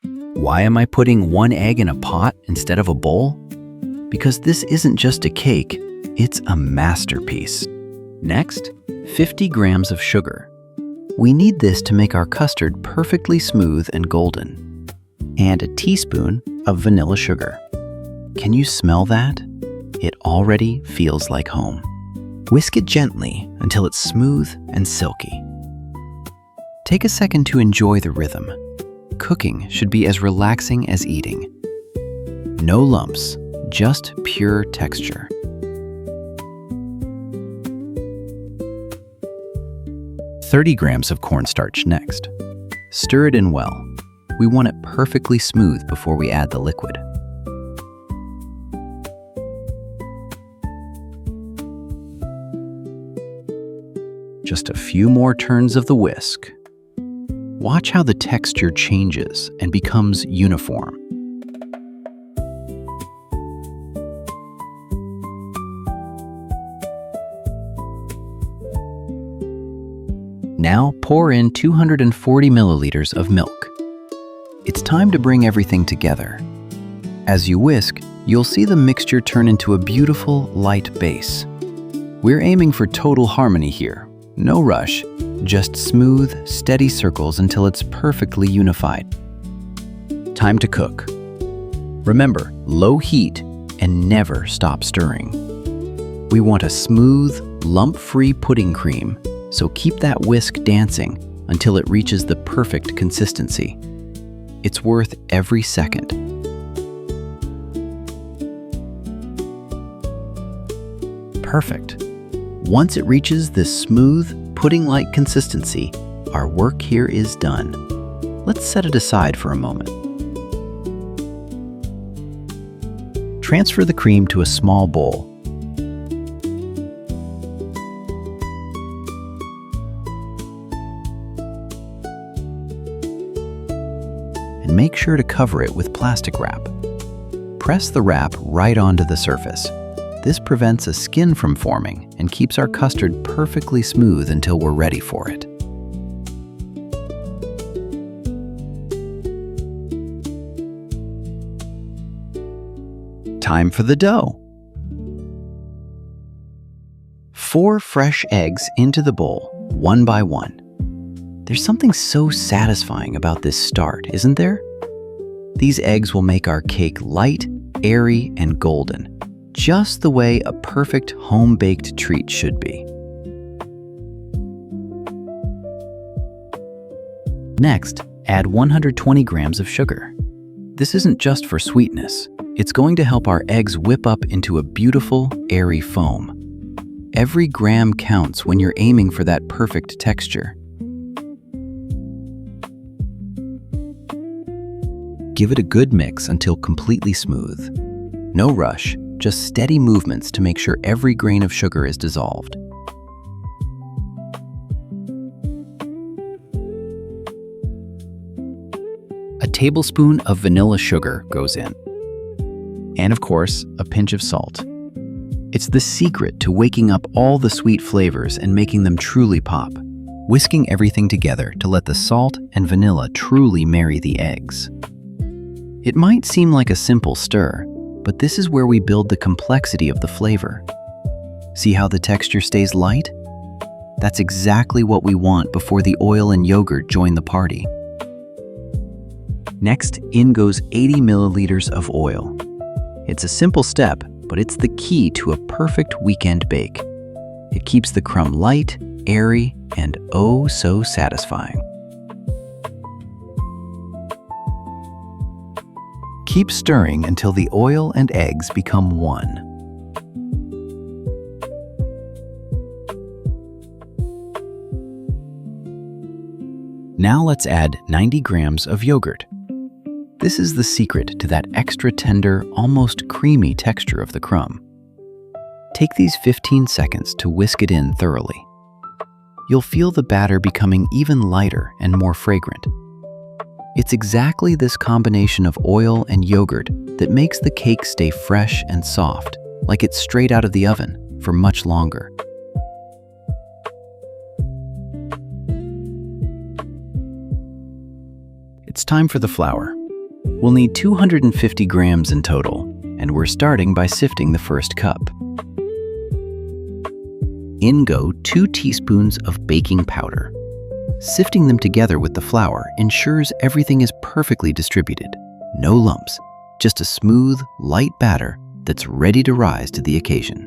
Why am I putting one egg in a pot instead of a bowl? Because this isn't just a cake, it's a masterpiece. Next, 50 grams of sugar. We need this to make our custard perfectly smooth and golden. And a teaspoon of vanilla sugar. Can you smell that? It already feels like home. Whisk it gently until it's smooth and silky. Take a second to enjoy the rhythm. Cooking should be as relaxing as eating. No lumps, just pure texture. "30 grams of cornstarch next. Stir it in well. We want it perfectly smooth before we add the liquid. Just a few more turns of the whisk. Watch how the texture changes and becomes uniform. Now pour in 240 milliliters of milk. It's time to bring everything together. As you whisk, you'll see the mixture turn into a beautiful, light base. We're aiming for total harmony here. No rush, just smooth, steady circles until it's perfectly unified. Time to cook. Remember, low heat and never stop stirring. We want a smooth, lump-free pudding cream, so keep that whisk dancing until it reaches the perfect consistency. It's worth every second. Perfect. Once it reaches this smooth, pudding-like consistency, our work here is done. Let's set it aside for a moment. Transfer the cream to a small bowl. And make sure to cover it with plastic wrap. Press the wrap right onto the surface. This prevents a skin from forming and keeps our custard perfectly smooth until we're ready for it. Time for the dough. 4 fresh eggs into the bowl, one by one. There's something so satisfying about this start, isn't there? These eggs will make our cake light, airy, and golden, just the way a perfect home-baked treat should be. Next, add 120 grams of sugar. This isn't just for sweetness. It's going to help our eggs whip up into a beautiful, airy foam. Every gram counts when you're aiming for that perfect texture. Give it a good mix until completely smooth. No rush, just steady movements to make sure every grain of sugar is dissolved. A tablespoon of vanilla sugar goes in. And of course, a pinch of salt. It's the secret to waking up all the sweet flavors and making them truly pop. Whisking everything together to let the salt and vanilla truly marry the eggs. It might seem like a simple stir, but this is where we build the complexity of the flavor. See how the texture stays light? That's exactly what we want before the oil and yogurt join the party. Next, in goes 80 milliliters of oil. It's a simple step, but it's the key to a perfect weekend bake. It keeps the crumb light, airy, and oh so satisfying. Keep stirring until the oil and eggs become one. Now let's add 90 grams of yogurt. This is the secret to that extra tender, almost creamy texture of the crumb. Take these 15 seconds to whisk it in thoroughly. You'll feel the batter becoming even lighter and more fragrant. It's exactly this combination of oil and yogurt that makes the cake stay fresh and soft, like it's straight out of the oven, for much longer. It's time for the flour. We'll need 250 grams in total, and we're starting by sifting the first cup. In go 2 teaspoons of baking powder. Sifting them together with the flour ensures everything is perfectly distributed. No lumps, just a smooth, light batter that's ready to rise to the occasion.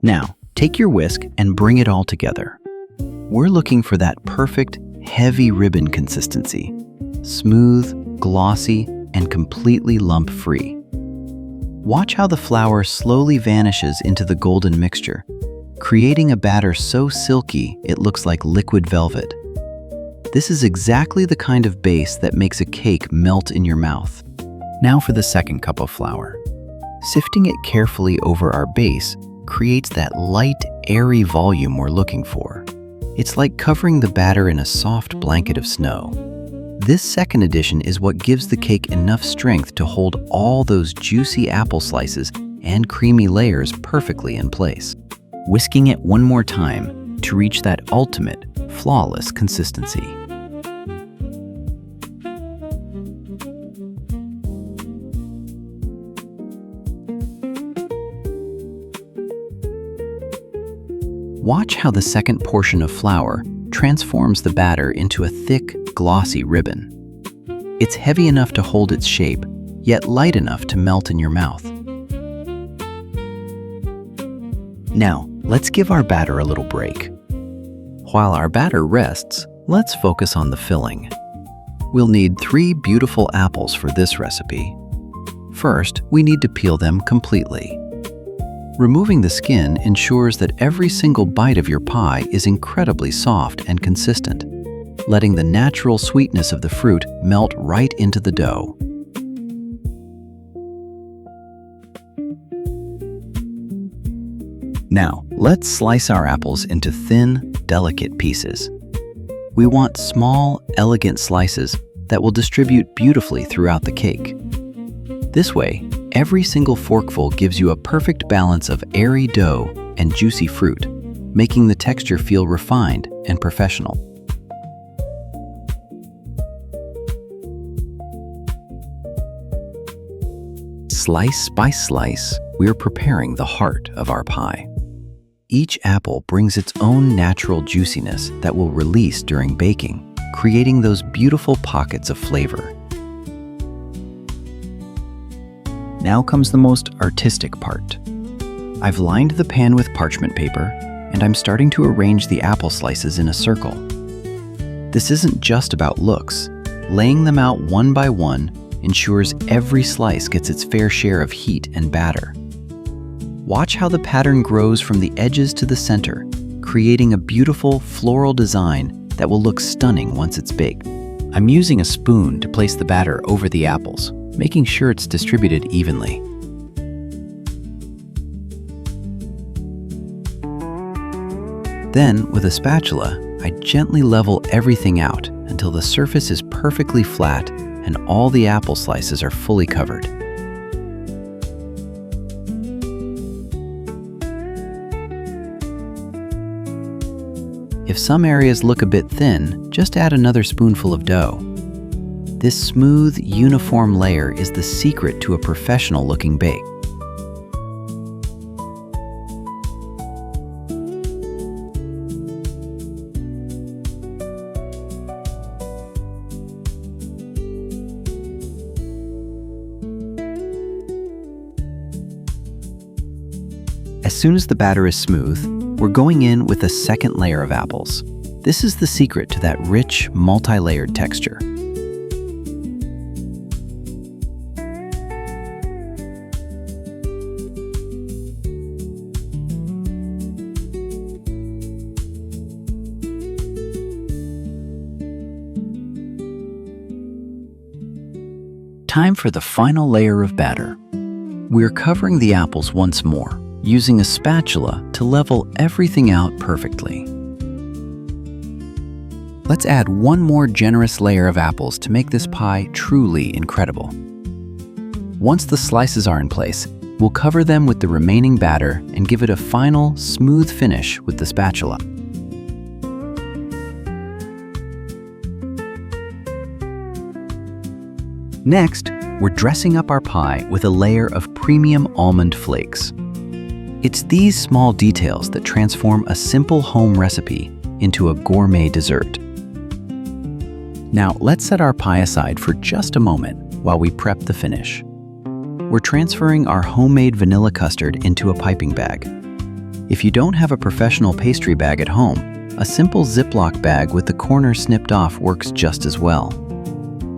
Now, take your whisk and bring it all together. We're looking for that perfect, heavy ribbon consistency. Smooth, glossy, and completely lump-free. Watch how the flour slowly vanishes into the golden mixture, creating a batter so silky it looks like liquid velvet. This is exactly the kind of base that makes a cake melt in your mouth. Now for the second cup of flour. Sifting it carefully over our base creates that light, airy volume we're looking for. It's like covering the batter in a soft blanket of snow. This second addition is what gives the cake enough strength to hold all those juicy apple slices and creamy layers perfectly in place. Whisking it one more time to reach that ultimate, flawless consistency. Watch how the second portion of flour transforms the batter into a thick, glossy ribbon. It's heavy enough to hold its shape, yet light enough to melt in your mouth. Now, let's give our batter a little break. While our batter rests, let's focus on the filling. We'll need 3 beautiful apples for this recipe. First, we need to peel them completely. Removing the skin ensures that every single bite of your pie is incredibly soft and consistent, letting the natural sweetness of the fruit melt right into the dough. Now, let's slice our apples into thin, delicate pieces. We want small, elegant slices that will distribute beautifully throughout the cake. This way, every single forkful gives you a perfect balance of airy dough and juicy fruit, making the texture feel refined and professional. Slice by slice, we're preparing the heart of our pie. Each apple brings its own natural juiciness that will release during baking, creating those beautiful pockets of flavor. Now comes the most artistic part. I've lined the pan with parchment paper, and I'm starting to arrange the apple slices in a circle. This isn't just about looks. Laying them out one by one ensures every slice gets its fair share of heat and batter. Watch how the pattern grows from the edges to the center, creating a beautiful floral design that will look stunning once it's baked. I'm using a spoon to place the batter over the apples, making sure it's distributed evenly. Then, with a spatula, I gently level everything out until the surface is perfectly flat and all the apple slices are fully covered. If some areas look a bit thin, just add another spoonful of dough. This smooth, uniform layer is the secret to a professional-looking bake. As soon as the batter is smooth, we're going in with a second layer of apples. This is the secret to that rich, multi-layered texture. Time for the final layer of batter. We're covering the apples once more, using a spatula to level everything out perfectly. Let's add one more generous layer of apples to make this pie truly incredible. Once the slices are in place, we'll cover them with the remaining batter and give it a final, smooth finish with the spatula. Next, we're dressing up our pie with a layer of premium almond flakes. It's these small details that transform a simple home recipe into a gourmet dessert. Now, let's set our pie aside for just a moment while we prep the finish. We're transferring our homemade vanilla custard into a piping bag. If you don't have a professional pastry bag at home, a simple Ziploc bag with the corners snipped off works just as well.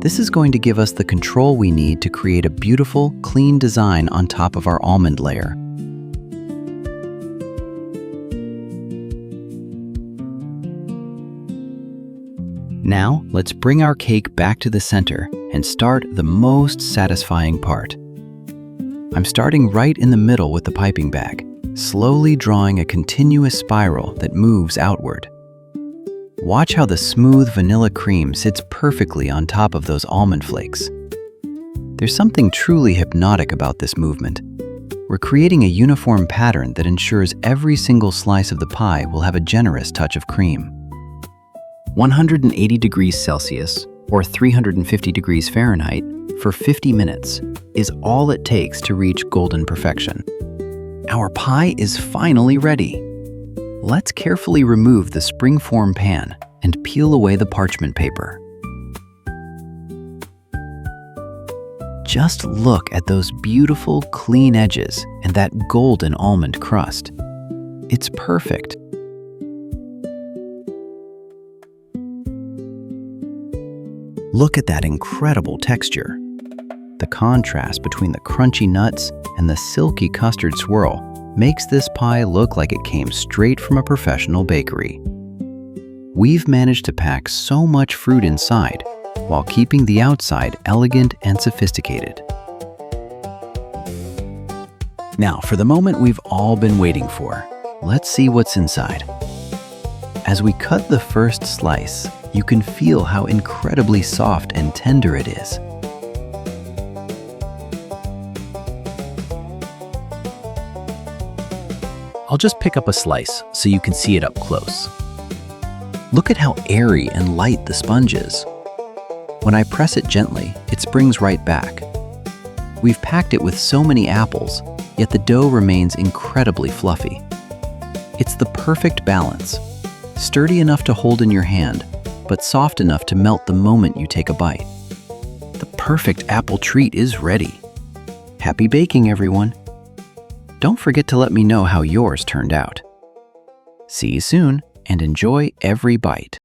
This is going to give us the control we need to create a beautiful, clean design on top of our almond layer. Now, let's bring our cake back to the center and start the most satisfying part. I'm starting right in the middle with the piping bag, slowly drawing a continuous spiral that moves outward. Watch how the smooth vanilla cream sits perfectly on top of those almond flakes. There's something truly hypnotic about this movement. We're creating a uniform pattern that ensures every single slice of the pie will have a generous touch of cream. 180 degrees Celsius, or 350 degrees Fahrenheit, for 50 minutes is all it takes to reach golden perfection. Our pie is finally ready. Let's carefully remove the springform pan and peel away the parchment paper. Just look at those beautiful, clean edges and that golden almond crust. It's perfect. Look at that incredible texture. The contrast between the crunchy nuts and the silky custard swirl makes this pie look like it came straight from a professional bakery. We've managed to pack so much fruit inside while keeping the outside elegant and sophisticated. Now, for the moment we've all been waiting for, let's see what's inside. As we cut the first slice, you can feel how incredibly soft and tender it is. I'll just pick up a slice so you can see it up close. Look at how airy and light the sponge is. When I press it gently, it springs right back. We've packed it with so many apples, yet the dough remains incredibly fluffy. It's the perfect balance, sturdy enough to hold in your hand, but soft enough to melt the moment you take a bite. The perfect apple treat is ready. Happy baking, everyone! Don't forget to let me know how yours turned out. See you soon, and enjoy every bite.